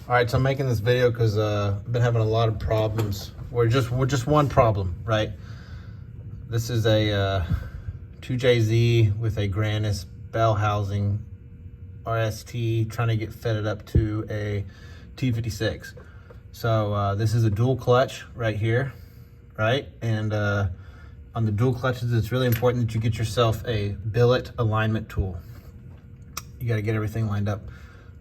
All right, so I'm making this video because I've been having a lot of problems. We're just one problem, right? This is a 2JZ with a Granis bell housing RST trying to get fitted up to a T56. So this is a dual clutch right here, right? And on the dual clutches, it's really important that you get yourself a billet alignment tool. You got to get everything lined up.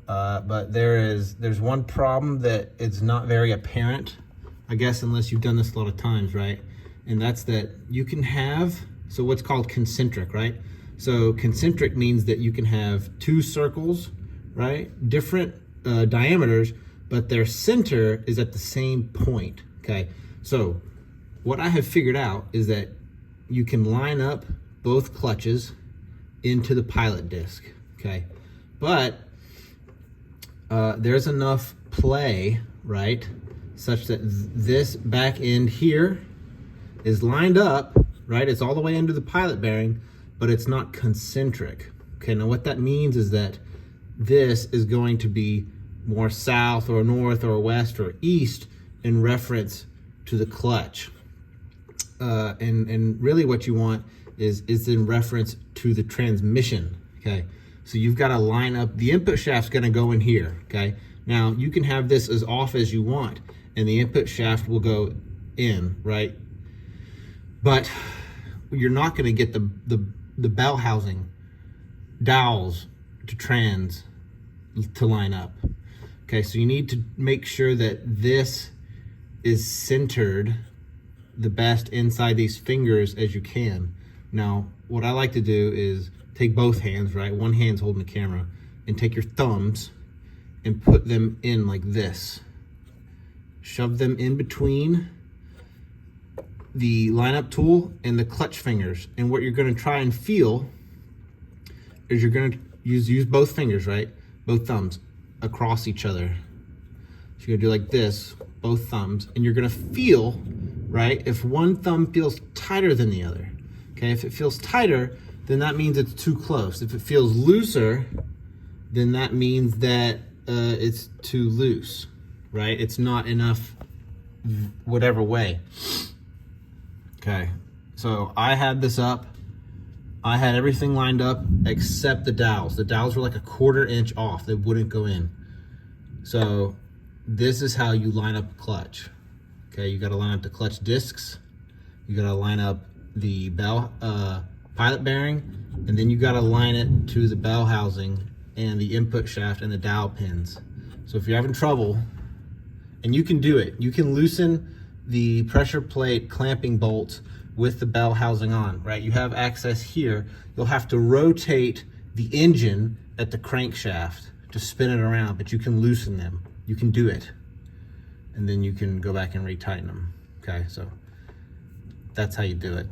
But there's one problem that it's not very apparent, I guess, unless you've done this a lot of times, right? And that's that you can have, so what's called concentric, right? So concentric means that you can have two circles, right? Different diameters, but their center is at the same point, okay? So what I have figured out is that you can line up both clutches into the pilot disc, okay? But there's enough play, right, such that this back end here is lined up, right? It's all the way into the pilot bearing, but it's not concentric. Okay, now what that means is that this is going to be more south or north or west or east in reference to the clutch. And really what you want is in reference to the transmission, okay? So you've got to line up, the input shaft's gonna go in here, okay? Now you can have this as off as you want and the input shaft will go in, right? But you're not gonna get the bell housing dowels to line up. Okay, so you need to make sure that this is centered the best inside these fingers as you can. Now, what I like to do is take both hands, right? One hand's holding the camera, and take your thumbs and put them in like this. Shove them in between the lineup tool and the clutch fingers. And what you're gonna try and feel is you're gonna use both fingers, right? Both thumbs across each other. So you're gonna do like this, both thumbs, and you're gonna feel, right? If one thumb feels tighter than the other, okay? If it feels tighter, then that means it's too close. If it feels looser, then that means that it's too loose, right? It's not enough whatever way. Okay, so I had this up. I had everything lined up except the dowels. The dowels were like a 1/4 inch off. They wouldn't go in. So this is how you line up a clutch. Okay, you gotta line up the clutch discs. You gotta line up the bell, pilot bearing, and then you got to line it to the bell housing and the input shaft and the dowel pins. So if you're having trouble, and you can do it, you can loosen the pressure plate clamping bolts with the bell housing on, right? You have access here. You'll have to rotate the engine at the crankshaft to spin it around, but you can loosen them. You can do it. And then you can go back and retighten them. Okay, so that's how you do it.